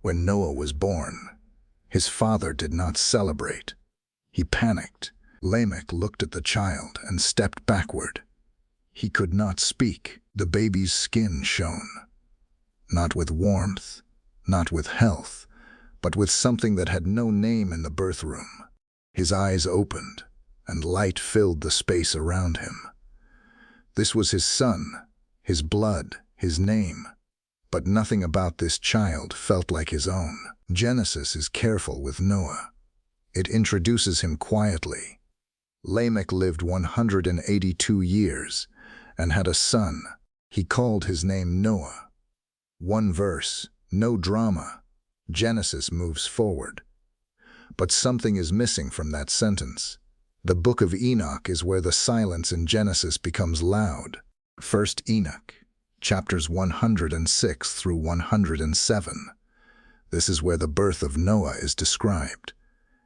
When Noah was born, his father did not celebrate. He panicked. Lamech looked at the child and stepped backward. He could not speak. The baby's skin shone. Not with warmth, not with health, but with something that had no name in the birth room. His eyes opened, and light filled the space around him. This was his son, his blood, his name. But nothing about this child felt like his own. Genesis is careful with Noah. It introduces him quietly. Lamech lived 182 years and had a son. He called his name Noah. One verse, no drama. Genesis moves forward. But something is missing from that sentence. The Book of Enoch is where the silence in Genesis becomes loud. First Enoch, chapters 106 through 107. This is where the birth of Noah is described.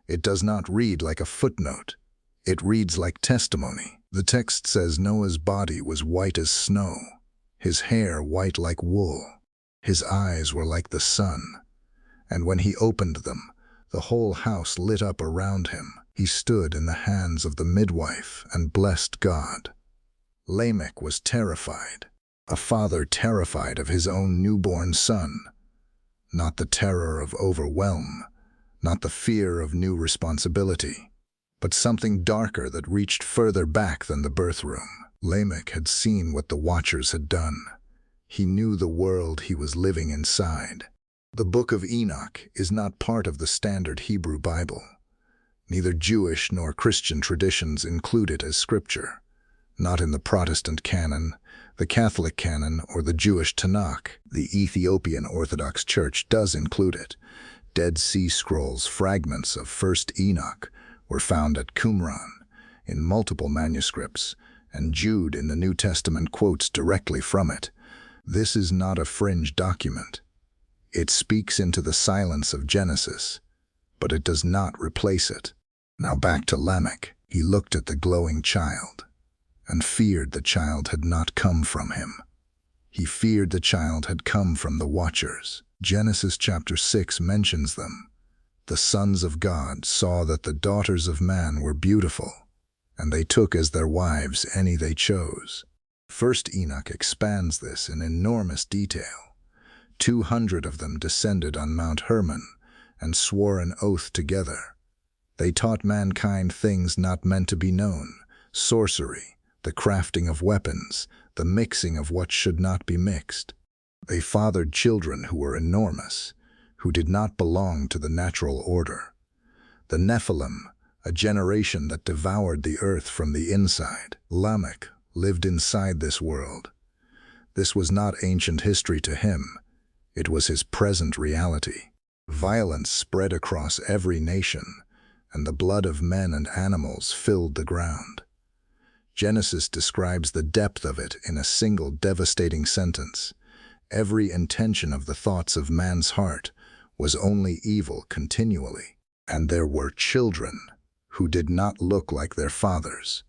It does not read like a footnote. It reads like testimony. The text says Noah's body was white as snow, his hair white like wool. His eyes were like the sun, and when he opened them, the whole house lit up around him. He stood in the hands of the midwife and blessed God. Lamech was terrified, a father terrified of his own newborn son. Not the terror of overwhelm, not the fear of new responsibility, but something darker that reached further back than the birth room. Lamech had seen what the Watchers had done. He knew the world he was living inside. The Book of Enoch is not part of the standard Hebrew Bible. Neither Jewish nor Christian traditions include it as scripture. Not in the Protestant canon, the Catholic canon, or the Jewish Tanakh. The Ethiopian Orthodox Church does include it. Dead Sea Scrolls fragments of First Enoch were found at Qumran in multiple manuscripts, and Jude in the New Testament quotes directly from it. This is not a fringe document. It speaks into the silence of Genesis, but it does not replace it. Now back to Lamech. He looked at the glowing child and feared the child had not come from him. He feared the child had come from the Watchers. Genesis chapter 6 mentions them. The sons of God saw that the daughters of man were beautiful, and they took as their wives any they chose. First Enoch expands this in enormous detail. 200 of them descended on Mount Hermon and swore an oath together. They taught mankind things not meant to be known: sorcery, the crafting of weapons, the mixing of what should not be mixed. They fathered children who were enormous, who did not belong to the natural order. The Nephilim, a generation that devoured the earth from the inside. Lamech lived inside this world. This was not ancient history to him. It was his present reality. Violence spread across every nation, and the blood of men and animals filled the ground. Genesis describes the depth of it in a single devastating sentence. Every intention of the thoughts of man's heart was only evil continually. And there were children who did not look like their fathers.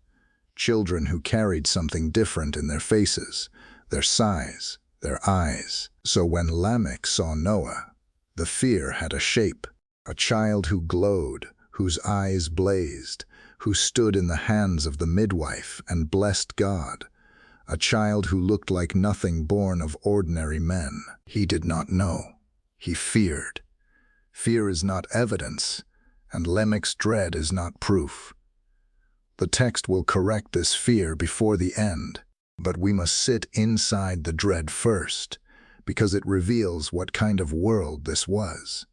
Children who carried something different in their faces, their size, their eyes. So when Lamech saw Noah, the fear had a shape. A child who glowed, whose eyes blazed, who stood in the hands of the midwife and blessed God. A child who looked like nothing born of ordinary men. He did not know. He feared. Fear is not evidence, and Lamech's dread is not proof. The text will correct this fear before the end, but we must sit inside the dread first, because it reveals what kind of world this was.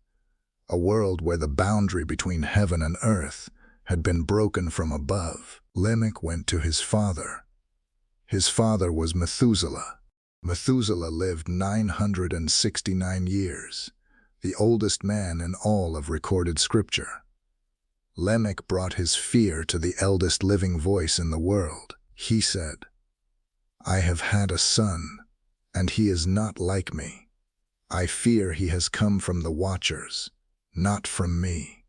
A world where the boundary between heaven and earth had been broken from above. Lamech went to his father. His father was Methuselah. Methuselah lived 969 years, the oldest man in all of recorded scripture. Lamech brought his fear to the eldest living voice in the world. He said, "I have had a son, and he is not like me. I fear he has come from the Watchers, not from me."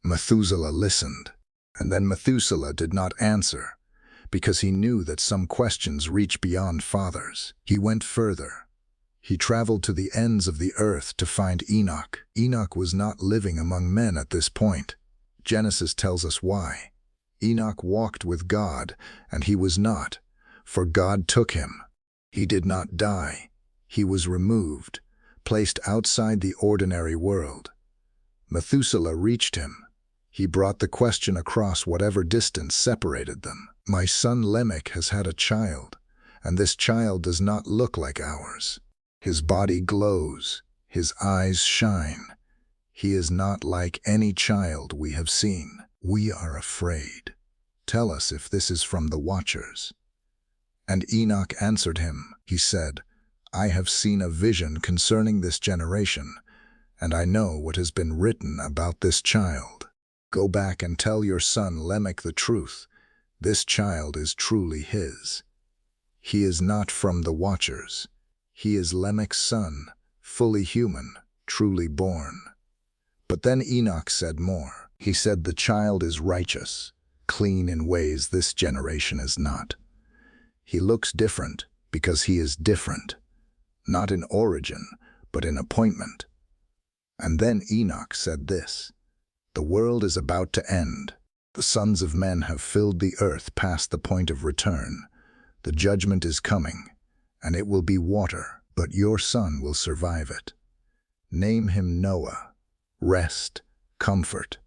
Methuselah listened, and then Methuselah did not answer, because he knew that some questions reach beyond fathers. He went further. He traveled to the ends of the earth to find Enoch. Enoch was not living among men at this point. Genesis tells us why. Enoch walked with God, and he was not, for God took him. He did not die. He was removed, placed outside the ordinary world. Methuselah reached him. He brought the question across whatever distance separated them. My son Lamech has had a child, and this child does not look like ours. His body glows, his eyes shine. He is not like any child we have seen. We are afraid. Tell us if this is from the watchers. And Enoch answered him. He said, I have seen a vision concerning this generation, and I know what has been written about this child. Go back and tell your son Lamech the truth. This child is truly his. He is not from the watchers. He is Lamech's son, fully human, truly born. But then Enoch said more. He said the child is righteous, clean in ways this generation is not. He looks different because he is different, not in origin, but in appointment. And then Enoch said this, the world is about to end. The sons of men have filled the earth past the point of return. The judgment is coming, and it will be water, but your son will survive it. Name him Noah, rest, comfort,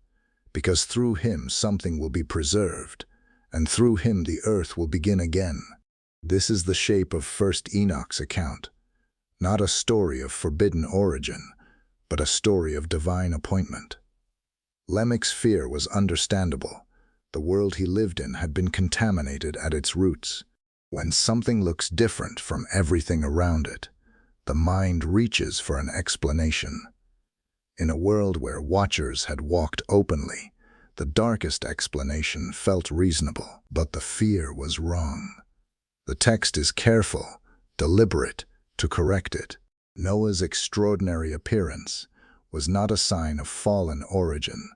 because through him something will be preserved, and through him the earth will begin again. This is the shape of First Enoch's account, not a story of forbidden origin, but a story of divine appointment. Lamech's fear was understandable. The world he lived in had been contaminated at its roots. When something looks different from everything around it, the mind reaches for an explanation. In a world where watchers had walked openly, the darkest explanation felt reasonable, but the fear was wrong. The text is careful, deliberate, to correct it. Noah's extraordinary appearance was not a sign of fallen origin.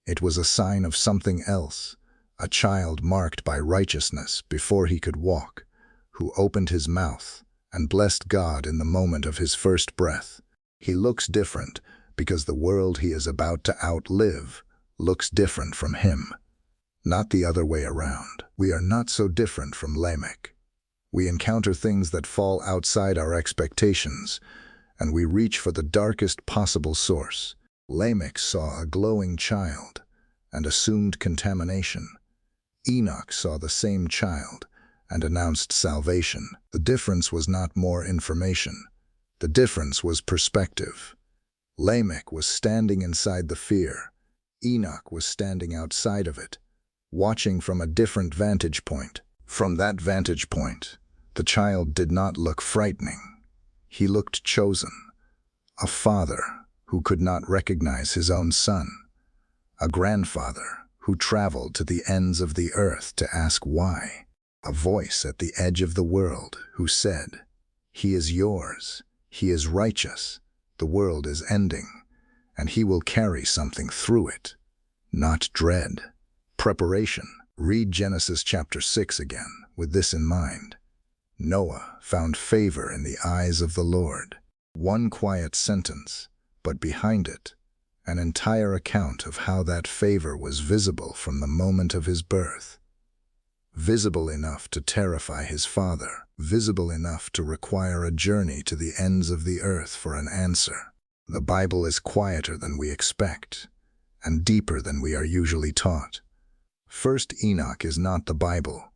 It was a sign of something else, a child marked by righteousness before he could walk, who opened his mouth and blessed God in the moment of his first breath. He looks different because the world he is about to outlive looks different from him, not the other way around. We are not so different from Lamech. We encounter things that fall outside our expectations, and we reach for the darkest possible source. Lamech saw a glowing child and assumed contamination. Enoch saw the same child and announced salvation. The difference was not more information. The difference was perspective. Lamech was standing inside the fear. Enoch was standing outside of it, watching from a different vantage point. From that vantage point, the child did not look frightening. He looked chosen, a father who could not recognize his own son, a grandfather who traveled to the ends of the earth to ask why, a voice at the edge of the world who said, "He is yours, he is righteous, the world is ending, and he will carry something through it, not dread." Preparation. Read Genesis chapter 6 again with this in mind. Noah found favor in the eyes of the Lord. One quiet sentence, but behind it, an entire account of how that favor was visible from the moment of his birth. Visible enough to terrify his father, visible enough to require a journey to the ends of the earth for an answer. The Bible is quieter than we expect, and deeper than we are usually taught. First Enoch is not the Bible,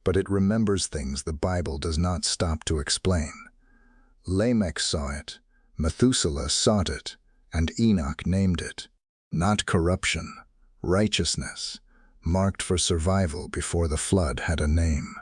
but it remembers things the Bible does not stop to explain. Lamech saw it, Methuselah sought it, and Enoch named it. Not corruption, righteousness, marked for survival before the flood had a name.